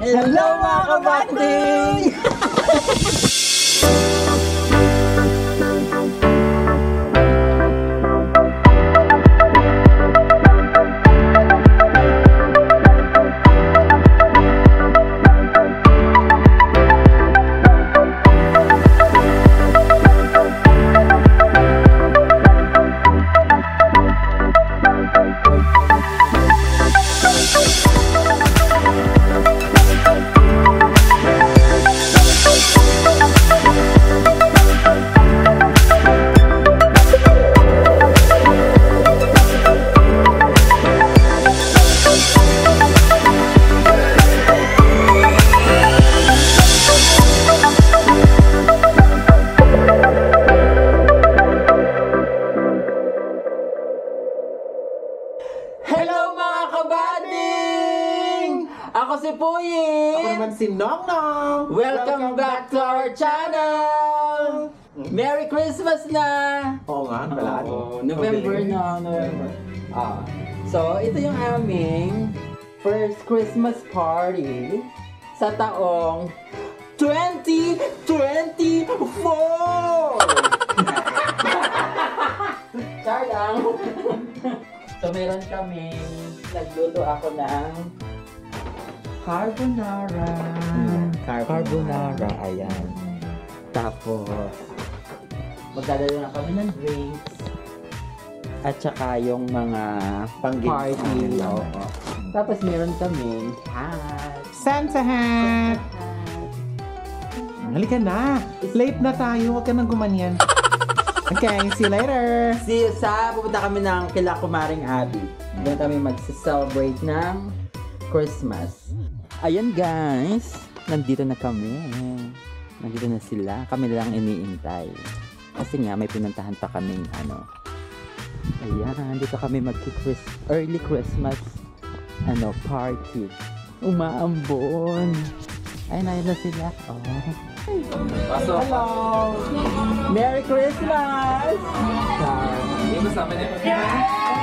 Hello mga kabanding! Ako si Puyin! Ako naman si Nongnong! Welcome back to our channel! Merry Christmas na! Oo nga, pala. November na, November. So, ito yung aming first Christmas party sa taong 2024! Char lang! So, meron kaming nagluto ako ng carbonara. Carbonara, ayan. Tapos, magdadala na kami ng drinks. At saka yung mga party. Oo. Tapos meron kami hat. Santa hat! Halika na! Late na tayo, huwag ka nang gumanyan. Okay, see you later! Pupunta kami ng kila Kumaring Abby. Doon kami mag-celebrate ng Christmas. Ayan guys, nandito na kami. Nandito na sila. Kami lang iniintay. Kasi nga may pinuntahan pa kaming ayan, nandito kami early Christmas party. Umaambon. Ayun na sila. Oh. Hello! Merry Christmas! Merry Christmas!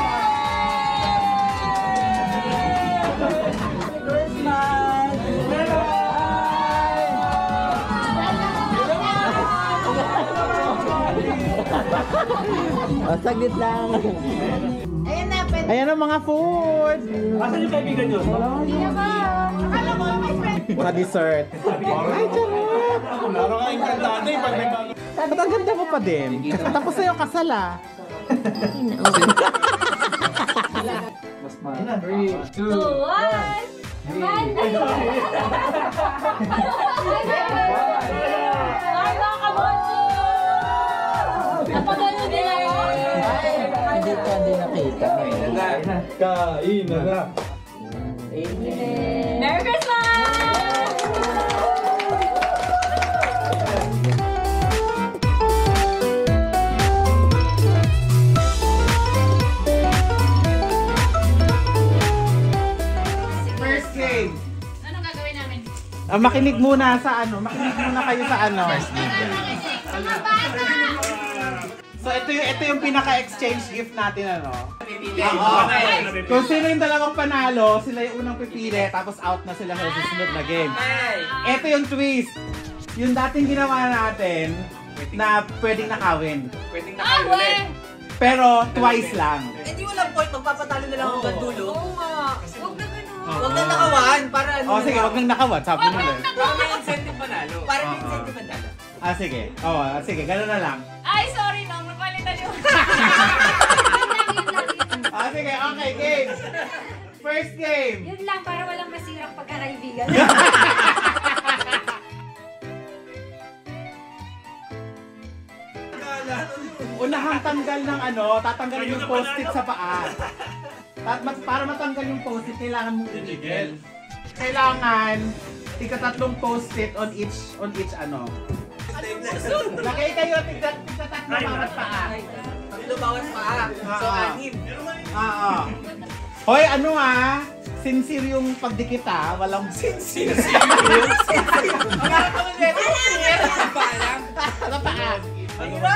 Saglit lang. Ayan na, pwede. Ayan ang mga food! Asan yung kaibigan nyo? Hindi na ba? Akala mo, my friend. Mga dessert. Ay, charot! Laro ka yung kantante pag nagbago. At ang ganda mo pa din. Tapos na yung kasal ah. Mas mahal. 3, 2, 1. Ay, mga kabonso! Napagano din ako? Hindi nakita. Kain na na. Merry Christmas! First game. Anong gagawin namin? Makinig muna sa makinig muna kayo sa Mga bata! So ito yung pinaka-exchange gift natin Kung sino yung dalawang panalo, sila yung unang pipili, tapos out na sila sa susunod na game. Ito yung twist. Yung dating ginawa natin na pwedeng nakawin. Pwedeng Ulit! Pero twice lang. Eh di walang point, magpapatalo na lang hanggang dulo. Oo nga. Huwag na ganun. Huwag na nakawan, para Sige, wag nang nakawat. Sabi mo na. Para may incentive manalo. Para may incentive manalo. Sige. Sige, gano'n na lang. Ay, sorry no. Napalitan yung... Sige, okay, game. First game. Yun lang, para walang masirang pagkakaibigan. Unahang tanggal ng tatanggalin yung post-it sa paa. Para matanggal yung post-it, kailangan mong igigil. Kailangan ika-3 post-it on each Lagay kayo tika-tatlo bawat paa. Tatlo bawat paa. So, 6. Hoy, sincere yung pagdikit walang sincere. Sa paa.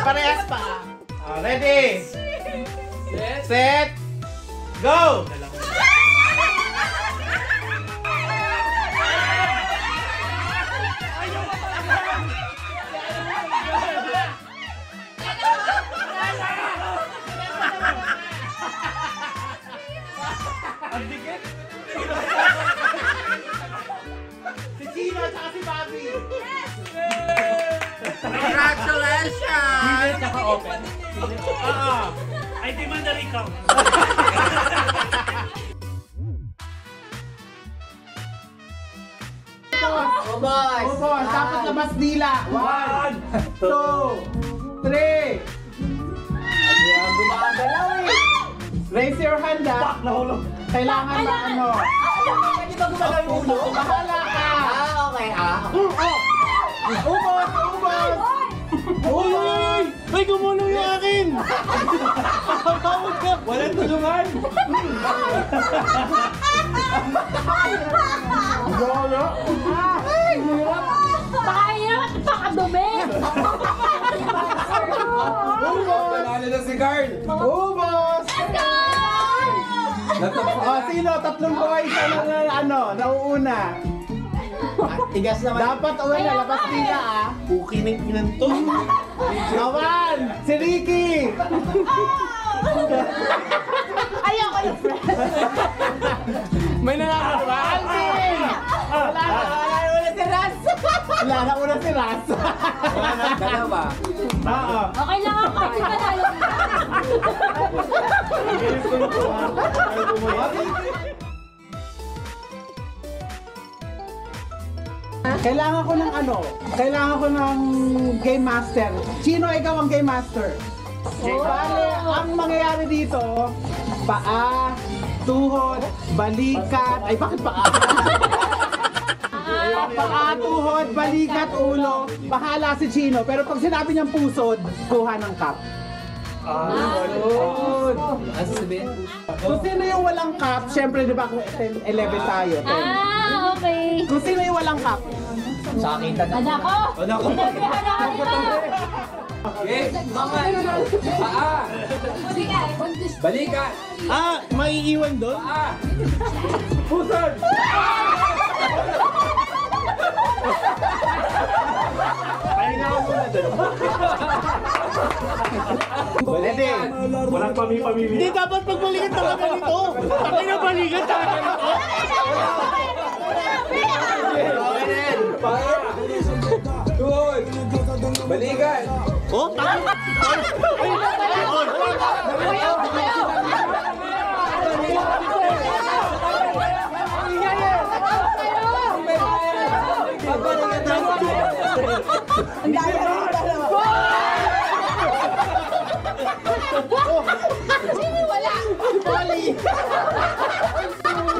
Parehas paa. Ready? Set. Go! open. I demand a recount. Boys! Ubos, dapat labas dila. 1, 2, 3. Hindi ang gumagalaw eh. Raise your hand ha. Nahulog. Kailangan na ano. Hindi ba gumagalaw yung ulo? Bahala ka. Okay. Ubos, ubos. Uy! May gumulong yung akin! Tawag ka! Walang tulungan! Golo. Pakahirap at pakadumi! Ubos. Panalo na si Carl. Ubos. Sino? Tatlong boys ano, nauuna. Tigas naman. Dapat una, labas dila ah. Puki ng pinanto. Naman! Si Ricky! Ayoko yung friend! May nakakatawa! Alvin! Wala na si Ras! Wala na una si Ras! Dalawa. Oo. Okay lang ako kasi panalo. Kailangan ko ng ano? Kailangan ko ng Game Master. Sino ikaw ang Game Master? Bale, ang mangyayari dito, paa, tuhod, balikat, ay bakit paa? Paa, tuhod, balikat, ulo, bahala si Chino. Pero pag sinabi niyang pusod, kuha ng cup. Good. Ano sasabihin? Kung sino yung walang cup, syempre di ba 11 tayo, 10. Okay. Kung sino yung walang cup, Sa akin ka na. Anak ko! Anak ko. Hindi, hanahan nila! Okay, mga paa, balikan, Maiiwan doon? paa, Pusod! Pahinga ako muna doon. balikan, Walang pami-pamili. Hindi, dapat pagbalikan talaga nito. Bakit na balikan talaga nito? paa, tuhod, balikan, Oh, tayo! Wala!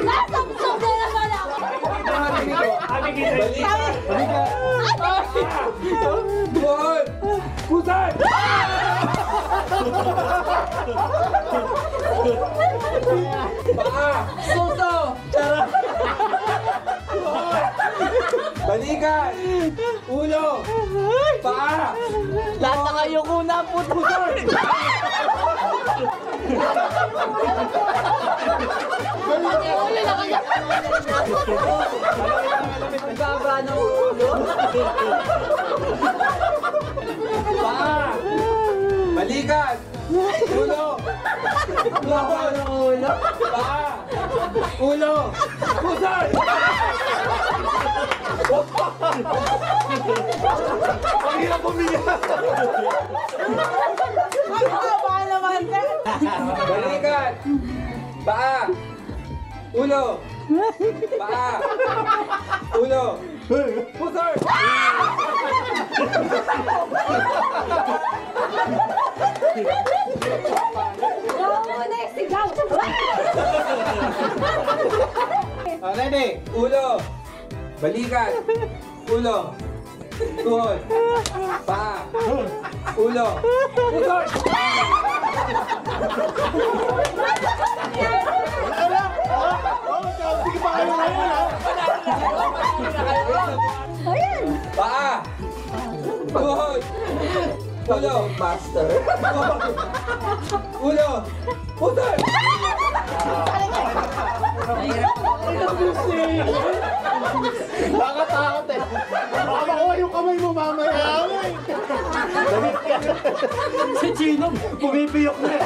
Nasabsog na naman ako! tuhod, Pusod! paa, Suso! balikan, ulo, paa, Lahat na kayo kuna, pusod! Ulo na kaya! nagbaba ng ulo, paa, balikan, ulo, tuhod, paa, ulo, Pusod! Ang hirap pumiyak! balikan, paa, ulo, paa, ulo, pusod, Gawa muna yung sigaw! ready? ulo, balikan, ulo, tuhod, paa, ulo, pusod, Sige pa kayo ngayon, ha? paa, tuhod, ulo, master, ulo, pusod, Nakatakot eh. Baka makuha yung kamay mo mamaya. Si Chino, pumipiyok na eh.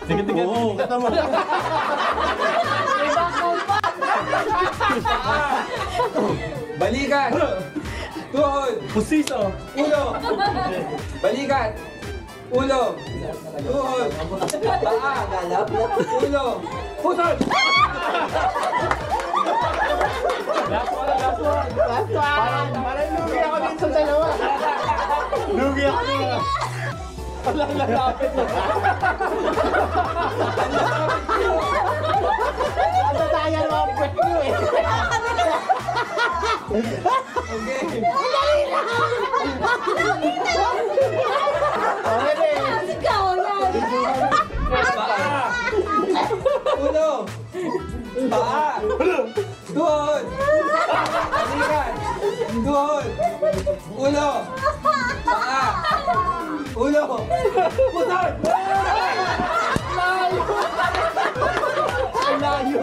Sige, kata mo. balikan, Tuhod. Pusiso. Ulo. Balikat. Ulo. Tuhod. Paa. Ulo. Pusod. Last one. Parang lugi ako din sa dalawa. Lugi ako din. Walang lalapit na. Ang tataya ng mga pwede nyo eh. Okay. Ikaw yan. Paa. Ulo. Paa. Tuhod. Balikat. Tuhod. Ulo. Paa. Ulo. Pusod. Layo.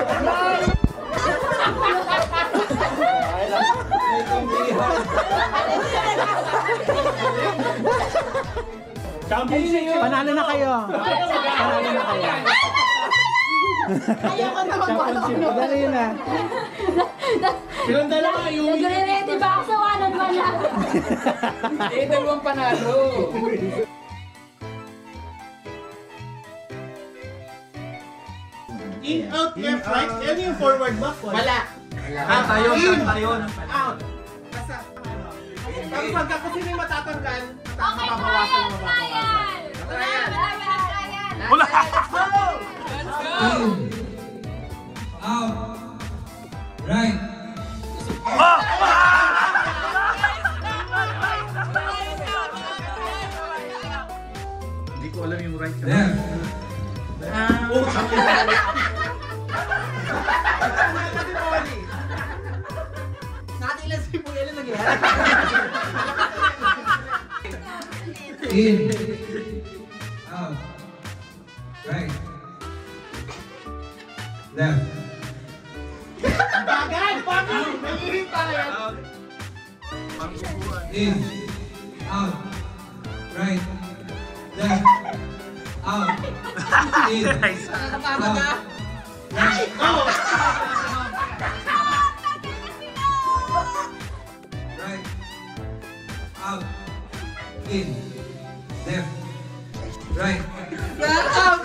May kampihan. Championship. Panalo na kayo. Panalo na kayo. Ayoko naman Championship. Madali na. Silang dalawa yung... Nagre-ready ba ako sa one-on-one na? Dalawang panalo. In, out, left, right. Ano yung forward, back? Wala. In. Out. Basta, ano. Tapos pagka kung sino yung matatanggal, mababawasan mo mababawasan. Wala! In. Out. Right. Hindi ko alam yung right. Left. Oh, champion. Nakatilan si Puyel na nangyari. In. Out. Right. Left. Bagay! Bagay! Nangihing pa na yan. In. Out. Right. Left. Out. In. Out. Right. Oh! Right. Out. In. Left. Right. Out.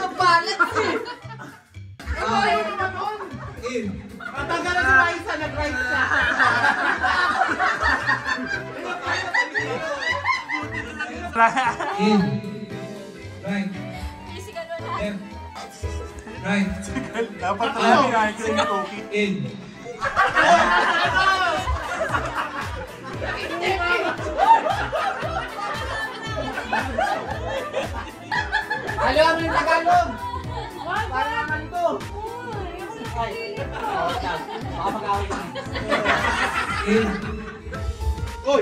In. Matanggalan si Raisa, nag-right siya. In. Right. Left. Right. Dapat talaga yung cookie. In. Ano yung Tagalog? Para naman to. Baka mag-away kami. In. Uy!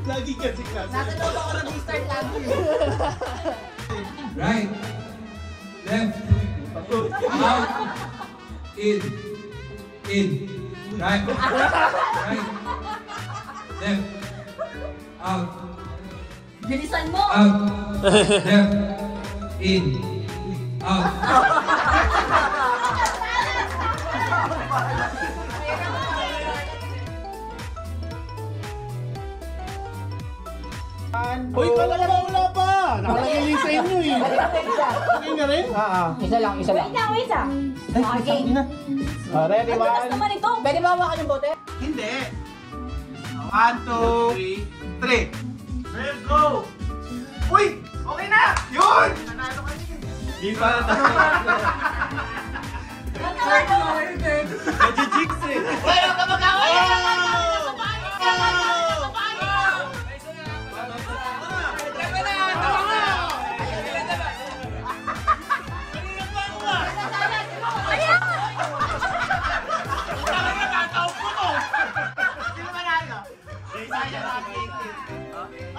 Lagi kasi klase. Nasa loob ako nag-start lagi. Right. Left. Out. In. In. Right. Right. Left. Out. Bilisan mo! Out. Left. In. Out. Uy, wala pa! Nakalagay sa inyo eh. Okay na rin? Isa lang. Wait lang. Okay. Ready, Ang taas naman ito. Pwede ba hawakan yung bote? Hindi. 1, 2, 3. Let's go! Uy! Okay na! Yun! Nanalo ka din. Di pa Nag-jigs eh. Pero kapag away!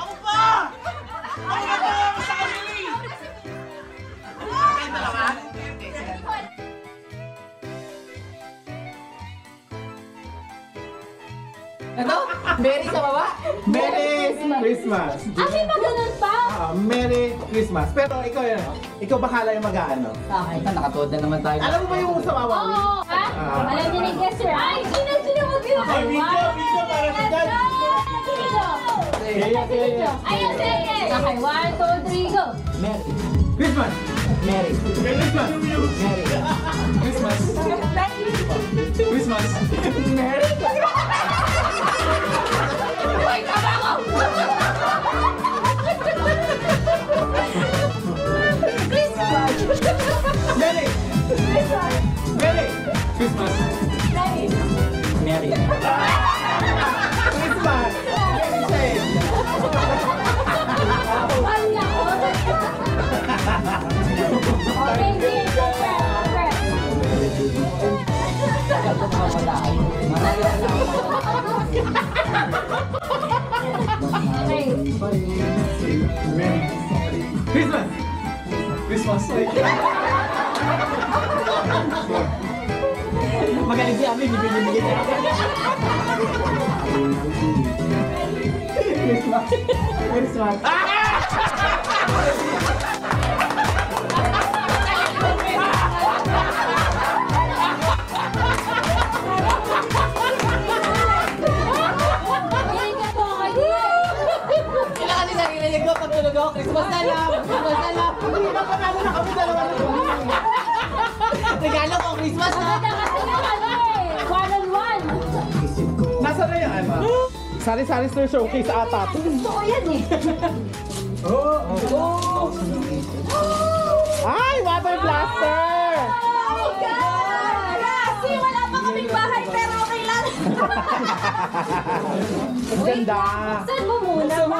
Ako pa! Ako na ba? Sa kanili! Kayong dalawa? Ano? Mary sa baba? Merry Christmas. Ah, may pa ganun pa? Merry Christmas. Pero ikaw yan. Ikaw bahala yung mag-ano. Sa akin, nakatuod na naman tayo. Alam mo ba yung sa wawawi? Oo. Ha? Alam niyo ni Guess sir. Ay, sino mo ginawa? Ay, video para sa dad. Ayun, sige. Okay, 1, 2, 3, go. Mary. Christmas. Mary. Christmas. Mary. Christmas. Christmas. Mary. Ay, tama ko! Merry. Merry. Christmas. Mary. Christmas. Wala ko. Okay, sige. Christmas. Christmas. Magaling si Ami, bibili-bili niya. Christmas. Christmas. Kailangan ni narinig ko pag tulog ako. Christmas na lang. Christmas na lang. Hindi na panalo na kami dalawa na Regalo ko, Christmas na. One on one. Nasa na yung ano? Sari-sari store showcase ata. Gusto ko yan eh. Ay, water blaster! Oh my God! Kasi wala pa kaming bahay pero okay lang. Ang ganda. Saan mo muna? Ano?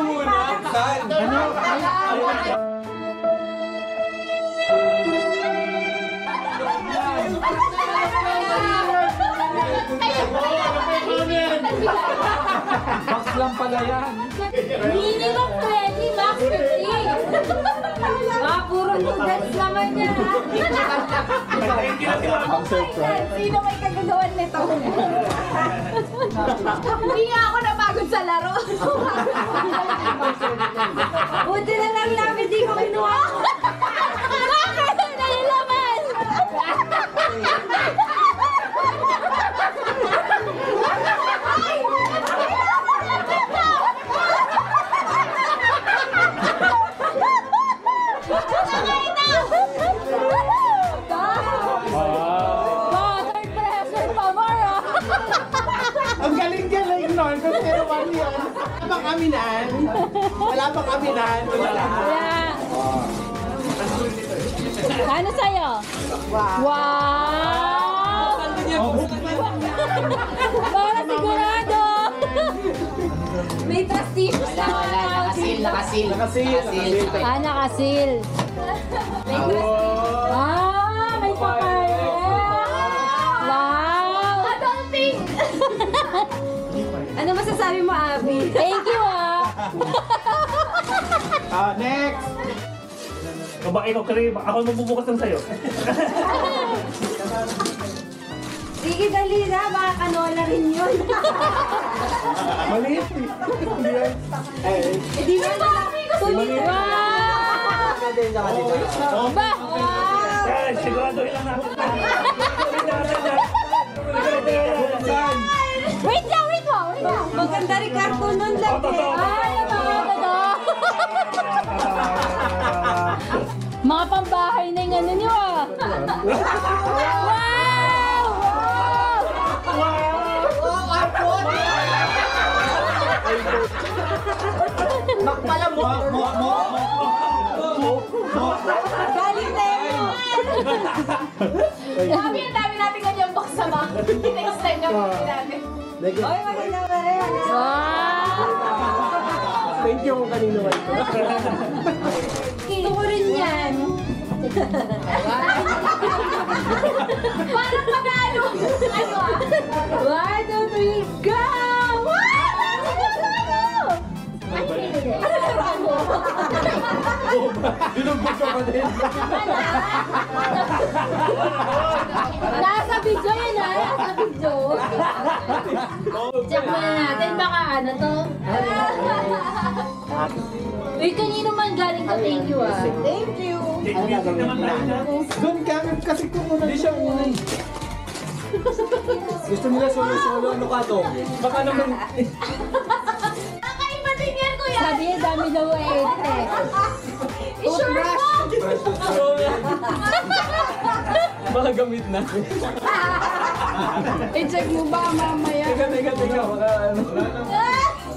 Box lang pala yan. Minimum 20, max 50. Puro noodles naman yan. Ang surprise. Sino may kagagawan nito? Hindi nga ako napagod sa laro. Buti na lang namin di ko kinuha. Bakit? Nalilaman! Water pressure pa more. Ang galing-galing nun. Kung sino man yun. Wala pang aminan. Wala pang aminan. Wala. Yeah. Ano sa'yo? Wow! Para sigurado! May prestige na. Nakasil. Nakasil. May prestige. May papaya. Wow! Adulting! Ano masasabi mo, Abby? Thank you, Next. Kabak ikaw, Karim. Ako magbubukas ng sayo. Sige, dali na. Baka kanola rin yun. Maliit. Di ba na lang? Wow! Ba? Wow! Yan, siguraduhin lang natin. Wait lang. Maganda rin cartoon nun lang eh. Ay, ito. Mga pambahay na yung ano niyo ah. Galing tayo. Ang dami natin kanyang box sa mga. Next time na po natin. Oy, maganda pa rin. Wow! Thank you kung kanino man ito. Gusto ko rin yan. Parang panalo. Ano ah? 1, 2, 3, go! Binugbog ka pa din. Nasa video yan ah. Nasa video. Check muna natin. pinaka-ano to? Uy, kanino man galing to? Thank you ah. Thank you. Ano gagawin nila? Doon kami kasi kumunan. Hindi siya unay. Gusto nila solo-solo, ano ka to? Baka naman... Kakaiba din yan, kuya. Sabi niya, dami daw edit eh. I-sure mo! Baka gamit na. I-check mo ba mamaya? Teka, baka ano.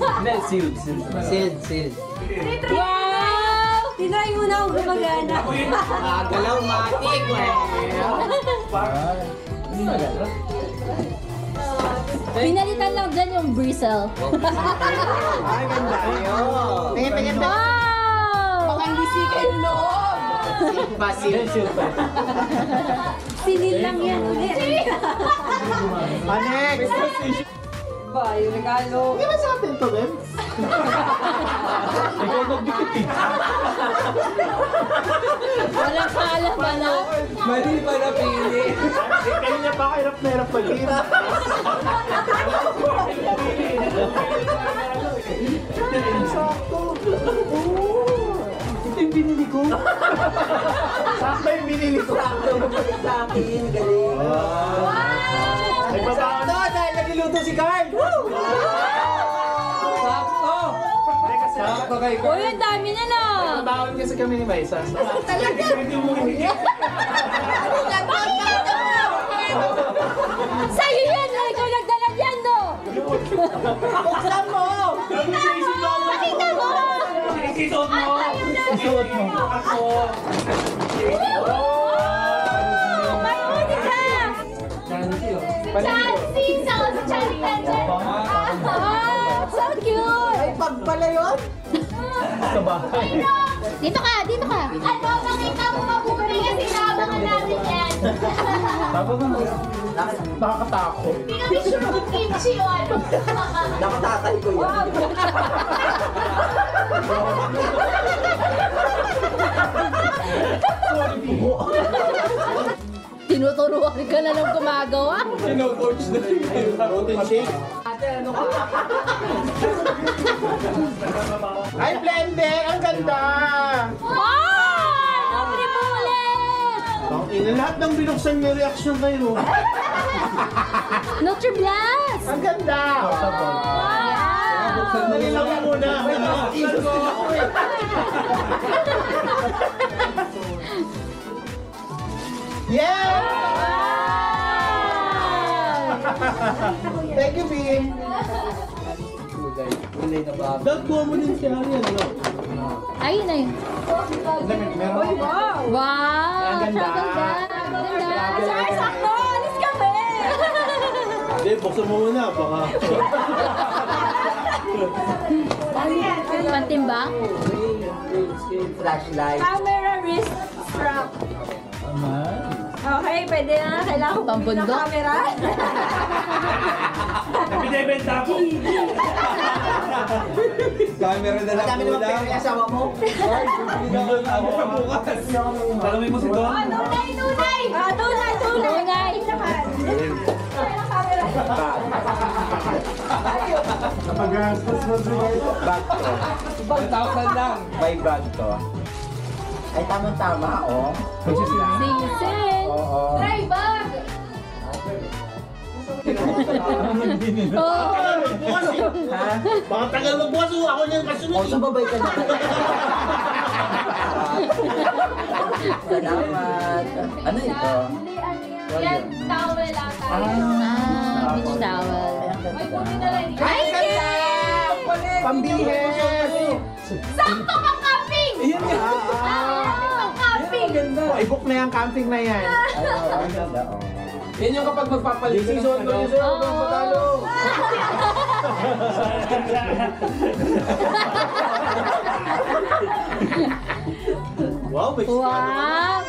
Hindi, sealed. Sealed. Wow! Tinry mo na akong gumagana. Galaw, matik. Pinalitan lang dyan yung bristle. Ay, ganda. Tingin. Wow! Baka hindi sika yung loob. Sealed pa. Sinil lang yan ulit. Next! Ba, yung regalo. Hindi ba sa atin to, Ben? Ikaw nagdikit eh. Walang kaalam pala. Mali pa na pili. Kanina pa hirap na hirap pala. Sakto. Ito yung binili ko. Sakto yung binili ko. Sakto sa akin. Galing. Ay, sakto dahil nagiluto si Carl. Sakto. Sakto kay Carl. Uy, ang dami na na. Nabawal kasi kami ni Maisa. Talaga? Sa'yo yan! Ikaw nagdala yan, no? Buksan mo! Pakita mo! Isuot mo! Isuot mo! Ako! May uni ka! Chancy! Saka si Chancy Tanjan! Ah, so cute! Ay, pagpala yun? Sa bahay. Dito ka! Dito ka! Ano? Nakita mo mabuti kasi naabangan natin yan! Tapos mo, nakakatakot. Hindi kami sure kung kimchi o ano. Nakatatay ko yan. Tinuturuan ka na ng gumagawa. Sino-coach na rin. Protein shake. Ate, ano ka? Ay, blender! Ang ganda! Wow! Libre mo ulit! Ang ina, lahat ng binuksan may reaction kayo. Nutriblast! Ang ganda! Wow! Nalilang mo muna. Yeah! Thank you, Bing. Dad, kuha mo din si Ariel, no? Ayun na yun. Meron. Wow! Ang ganda. Ang ganda. Ang ganda. Sir, sakto! Alis kami! Hindi, buksan mo muna. Baka. Pantimbang? Flashlight. Camera wrist strap. Okay, pwede na. Kailangan ko pambundok. Camera. Binibenta ko. Camera na lang po lang. Madami asawa mo. Bilon ako sa bukas. Talamin mo si Don. Tunay! Tunay! Tunay! Tunay! Napagastos mo siya. Bag to. 1,000 lang. May bag to. Ay, tama-tama, oh. Sing-sing! Oo. Try bag! Oh! Ha? Baka tagal magbukas, ako niyan kasunod. O, sababay ka na. Salamat. Ano ito? Hindi, ano yan? Yan, towel ata. Beach towel. Ay, buti na lang. Ay, ganda! Pambihin! Sakto pang camping! Ayan nga. Pang camping! Oh, i-book na yung camping na yan. Yan yung kapag magpapalit ka ng ano. Oo. Wow, may Wow!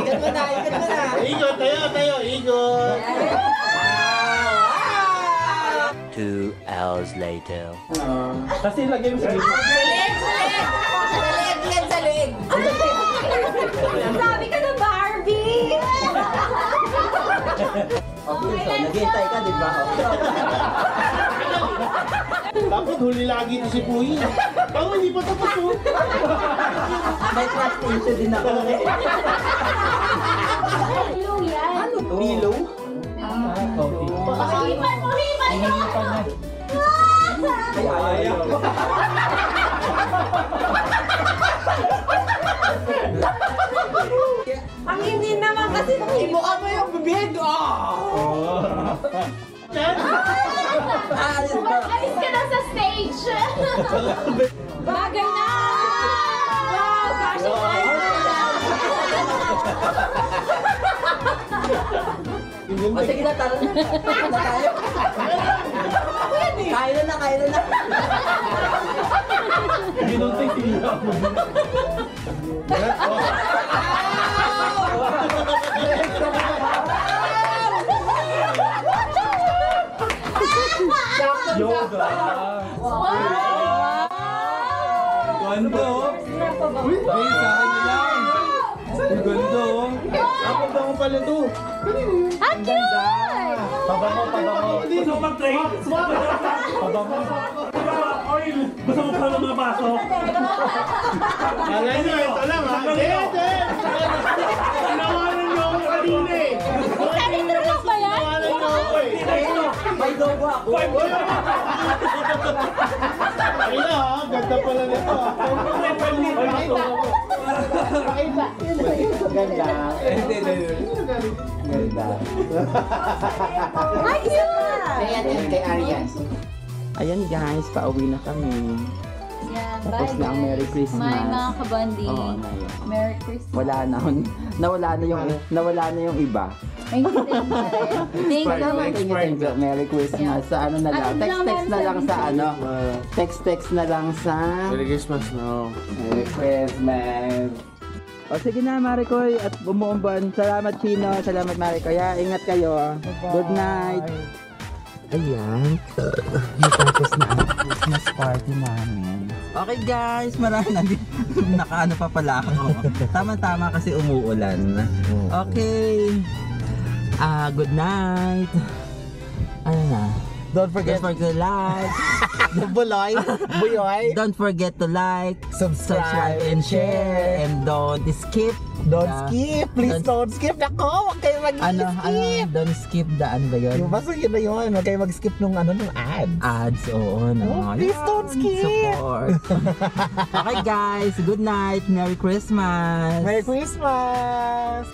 Ikat mo na. Igot, tayo, igot. 2 hours later. Kasi lagay mo sa libo. Sa leeg! Sabi ka na Barbie! Okay, so naghihintay ka, di ba? Dapat huli lagi ito si Puyi. Ako hindi pa tapos oh. May trust issue din ako. Hello yan. Ano to? Pillow? Coffee. Hipan mo! Hipan mo! Ay, ayaw. Ang hindi naman kasi Ibuka mo yung bibig! Ayos ba? alis ka na sa stage! Bagay na! Wow! Fashion O sige na, tara na. Tara na tayo. Kaya na, kaya na. Ginuntay sila. Yoga. Ganda oh. Uy, sa akin na lang. Ang ganda oh. Ako ba mo pala to? Ang cute! Pabango. Hindi gusto mo mag-trade? Pabango. Oil! Gusto mo pa ng mga baso? Alay nyo, ito lang ha. Hindi. Tinawanan nyo ako kanina eh. Ganito lang ba yan? Tinawanan nyo ako eh. May logo ako. Ayun ha, ganda pala nito. Pakita. Ganda. Ganda. Ang cute! Kay Arias. Ayan guys, pauwi na kami. Yan, Tapos bye na ang Merry guys. Christmas. My mga kabandi. Oo, na yun. Merry Christmas. Nawala na yung iba. Thank you, thank you. Thank you. Merry Christmas. Sa ano na lang. Text na lang sa ano. Text na lang sa Merry Christmas no. Merry Christmas. O sige na Maricoy at bumuumban. Salamat Chino, salamat Maricoy. Ingat kayo. Good night. Ayan. Natapos na ang Christmas party namin. Okay guys, marami na. Nakaano pa pala ako. Tama-tama kasi umuulan. Okay. Good night. Ano na? Don't forget to like. Buloy. Buyoy. Don't forget to like, subscribe and share, and don't skip. Don't skip. Please don't skip. Nako, huwag kayo mag-skip. Don't skip the ano ba yun? Basta yun na yun. Huwag kayo mag-skip nung ads. Ads, oo. No. Please don't skip. Support. Okay guys, good night. Merry Christmas. Merry Christmas.